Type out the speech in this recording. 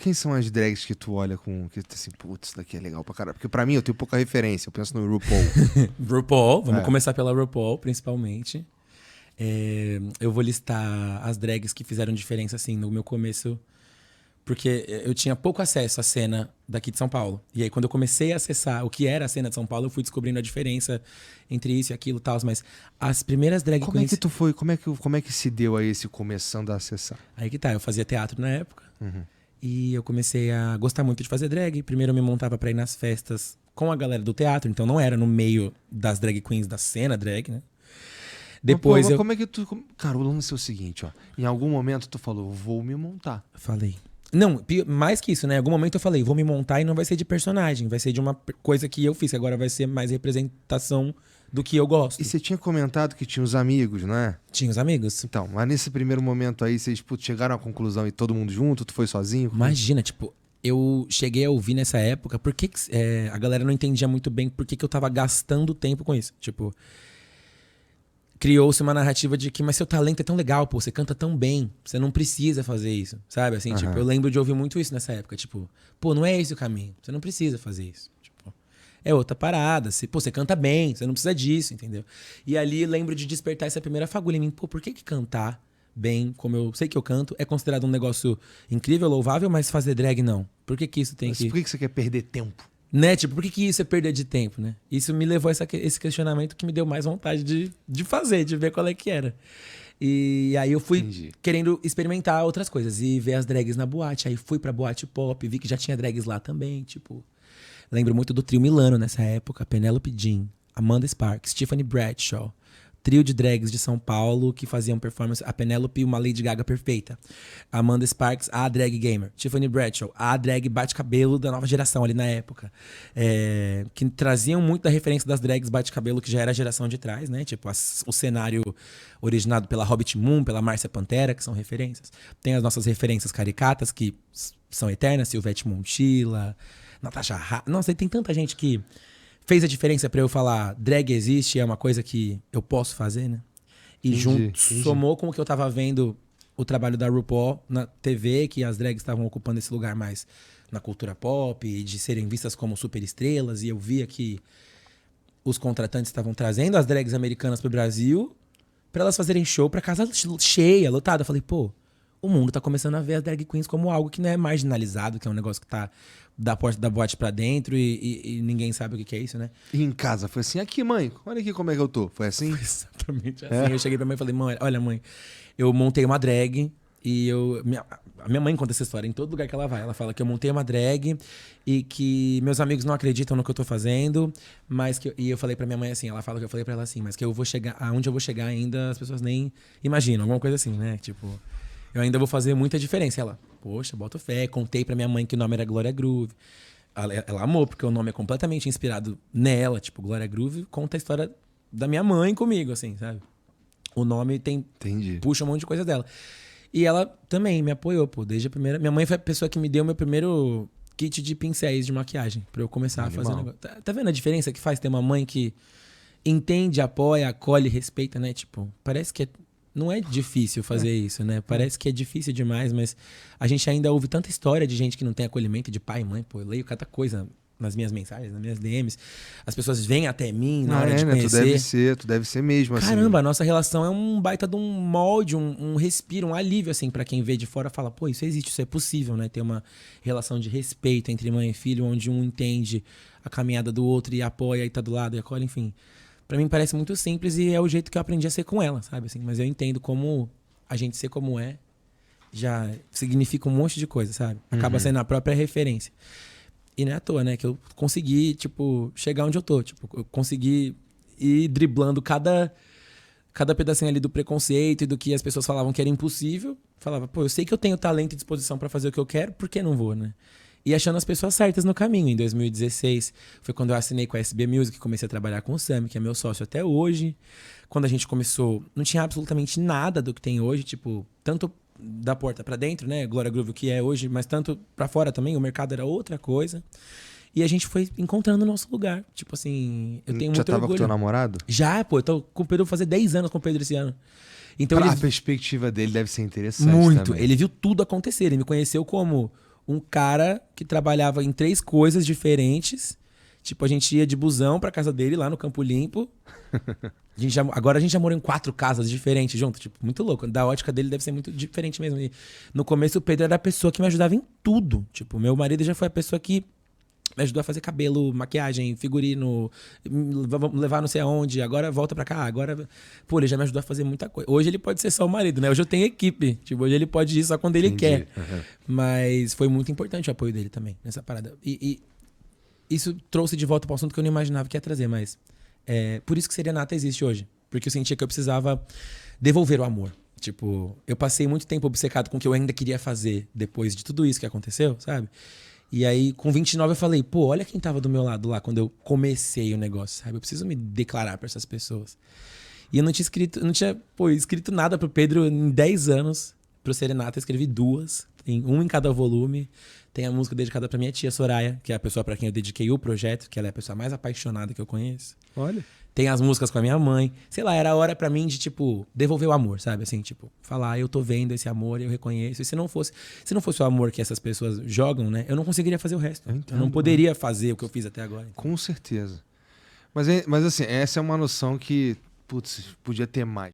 Quem são as drags que tu olha com... Que tu assim, putz, isso daqui é legal pra caralho. Porque pra mim eu tenho pouca referência. Eu penso no RuPaul. RuPaul, vamos começar pela RuPaul, principalmente. Eu vou listar as drags que fizeram diferença, assim, no meu começo. Porque eu tinha pouco acesso à cena daqui de São Paulo. E aí, quando eu comecei a acessar o que era a cena de São Paulo, eu fui descobrindo a diferença entre isso e aquilo e tal. Mas as primeiras drag Como queens... é que tu foi? Como é que se deu aí esse começando a acessar? Aí que tá, eu fazia teatro na época. E eu comecei a gostar muito de fazer drag. Primeiro eu me montava pra ir nas festas com a galera do teatro. Então não era no meio das drag queens da cena drag, né? Depois Mas, eu... como é que tu... Cara, o lance é o seguinte, ó. Em algum momento tu falou, vou me montar. Falei. Não, mais que isso, né? Em algum momento eu falei, vou me montar e não vai ser de personagem. Vai ser de uma coisa que eu fiz. Agora vai ser mais representação do que eu gosto. E você tinha comentado que tinha os amigos, não é? Tinha os amigos. Então, mas nesse primeiro momento aí, vocês chegaram à conclusão e todo mundo junto? Tu foi sozinho? Imagina, tipo, eu cheguei a ouvir nessa época a galera não entendia muito bem por que eu tava gastando tempo com isso. Tipo, criou-se uma narrativa de que, mas seu talento é tão legal, pô, você canta tão bem, você não precisa fazer isso, sabe? Assim, tipo, eu lembro de ouvir muito isso nessa época, tipo, pô, não é esse o caminho, você não precisa fazer isso. Tipo, é outra parada, você canta bem, você não precisa disso, entendeu? E ali lembro de despertar essa primeira fagulha em mim, pô, por que cantar bem, como eu sei que eu canto, é considerado um negócio incrível, louvável, mas fazer drag não? Por que isso tem que... Por que você quer perder tempo? Né? Tipo, por que isso é perda de tempo, né? Isso me levou a esse questionamento que me deu mais vontade de fazer, de ver qual é que era. E aí eu fui querendo experimentar outras coisas e ver as drags na boate. Aí fui pra boate pop, vi que já tinha drags lá também, tipo... Lembro muito do trio Milano nessa época, Penelope Jean, Amanda Sparks, Tiffany Bradshaw. Trio de drags de São Paulo que faziam performance. A Penelope, uma Lady Gaga perfeita. A Amanda Sparks, a drag gamer. Tiffany Bradshaw, a drag bate-cabelo da nova geração ali na época. Que traziam muito da referência das drags bate-cabelo que já era a geração de trás, né? Tipo, o cenário originado pela Hobbit Moon, pela Márcia Pantera, que são referências. Tem as nossas referências caricatas, que são eternas. Silvete Montilla, Natasha... Nossa, tem tanta gente que... fez a diferença pra eu falar, drag existe, é uma coisa que eu posso fazer, né? E somou com o que eu tava vendo o trabalho da RuPaul na TV, que as drags estavam ocupando esse lugar mais na cultura pop, e de serem vistas como superestrelas, e eu via que os contratantes estavam trazendo as drags americanas pro Brasil pra elas fazerem show pra casa cheia, lotada. Eu falei, pô, o mundo tá começando a ver as drag queens como algo que não é marginalizado, que é um negócio que tá da porta da boate pra dentro e ninguém sabe o que é isso, né? E em casa foi assim, aqui mãe, olha aqui como é que eu tô. Foi assim? Foi exatamente assim. Eu cheguei pra mãe e falei, mãe, olha mãe, eu montei uma drag e a minha mãe conta essa história em todo lugar que ela vai. Ela fala que eu montei uma drag e que meus amigos não acreditam no que eu tô fazendo, mas que... E eu falei pra minha mãe assim, ela fala que eu falei pra ela assim, mas que eu vou chegar, aonde eu vou chegar ainda as pessoas nem imaginam, alguma coisa assim, né? Tipo... eu ainda vou fazer muita diferença. Ela, poxa, bota fé. Contei pra minha mãe que o nome era Glória Groove. Ela amou, porque o nome é completamente inspirado nela. Tipo, Glória Groove conta a história da minha mãe comigo, assim, sabe? O nome puxa um monte de coisa dela. E ela também me apoiou, pô, desde a primeira... Minha mãe foi a pessoa que me deu meu primeiro kit de pincéis de maquiagem pra eu começar a fazer o negócio. Tá vendo a diferença que faz ter uma mãe que entende, apoia, acolhe, respeita, né? Tipo, parece que não é difícil fazer isso, né? Parece que é difícil demais, mas a gente ainda ouve tanta história de gente que não tem acolhimento de pai e mãe. Pô, eu leio cada coisa nas minhas mensagens, nas minhas DMs. As pessoas vêm até mim na hora de conhecer. Tu deve ser mesmo assim. Caramba, a nossa relação é um baita de um molde, um respiro, um alívio, assim, pra quem vê de fora fala, pô, isso existe, isso é possível, né? Ter uma relação de respeito entre mãe e filho, onde um entende a caminhada do outro e apoia e tá do lado e acolhe, enfim. Pra mim parece muito simples e é o jeito que eu aprendi a ser com ela, sabe? Assim, mas eu entendo como a gente ser como é já significa um monte de coisa, sabe? Acaba sendo a própria referência. E não é à toa, né? Que eu consegui, tipo, chegar onde eu tô. Tipo, eu consegui ir driblando cada pedacinho ali do preconceito e do que as pessoas falavam que era impossível. Falava, pô, eu sei que eu tenho talento e disposição pra fazer o que eu quero, por que não vou, né? E achando as pessoas certas no caminho. Em 2016, foi quando eu assinei com a SB Music, comecei a trabalhar com o Sam, que é meu sócio até hoje. Quando a gente começou, não tinha absolutamente nada do que tem hoje, tipo, tanto da porta pra dentro, né, Glória Groove, o que é hoje, mas tanto pra fora também, o mercado era outra coisa. E a gente foi encontrando o nosso lugar. Tipo assim, eu tenho muito orgulho. Já tava com teu namorado? Já, pô, eu tô com o Pedro, vou fazer 10 anos com o Pedro esse ano. Então a perspectiva dele deve ser interessante muito. também. Ele viu tudo acontecer, ele me conheceu como um cara que trabalhava em 3 coisas diferentes. Tipo, a gente ia de busão pra casa dele, lá no Campo Limpo. Agora a gente já morou em 4 casas diferentes junto. Tipo, muito louco. Da ótica dele deve ser muito diferente mesmo. E no começo, o Pedro era a pessoa que me ajudava em tudo. Tipo, meu marido já foi a pessoa que me ajudou a fazer cabelo, maquiagem, figurino, vamos levar não sei aonde, agora volta pra cá, agora... Pô, ele já me ajudou a fazer muita coisa. Hoje ele pode ser só o marido, né? Hoje eu tenho equipe. Tipo, hoje ele pode ir só quando ele quer. Uhum. Mas foi muito importante o apoio dele também, nessa parada. E isso trouxe de volta para um assunto que eu não imaginava que ia trazer, mas... por isso que Serenata existe hoje. Porque eu sentia que eu precisava devolver o amor. Tipo, eu passei muito tempo obcecado com o que eu ainda queria fazer depois de tudo isso que aconteceu, sabe? E aí, com 29, eu falei, pô, olha quem tava do meu lado lá quando eu comecei o negócio, sabe? Eu preciso me declarar pra essas pessoas. E eu não tinha escrito nada pro Pedro em 10 anos. Pro Serenata, eu escrevi 2. Tem um em cada volume. Tem a música dedicada pra minha tia Soraya, que é a pessoa pra quem eu dediquei o projeto, que ela é a pessoa mais apaixonada que eu conheço. Olha. Tem as músicas com a minha mãe. Sei lá, era a hora pra mim de, tipo, devolver o amor, sabe? Assim, tipo, falar, eu tô vendo esse amor, eu reconheço. E se não fosse o amor que essas pessoas jogam, né? Eu não conseguiria fazer o resto. Eu não poderia fazer o que eu fiz até agora. Com certeza. Mas assim, essa é uma noção que, putz, podia ter mais.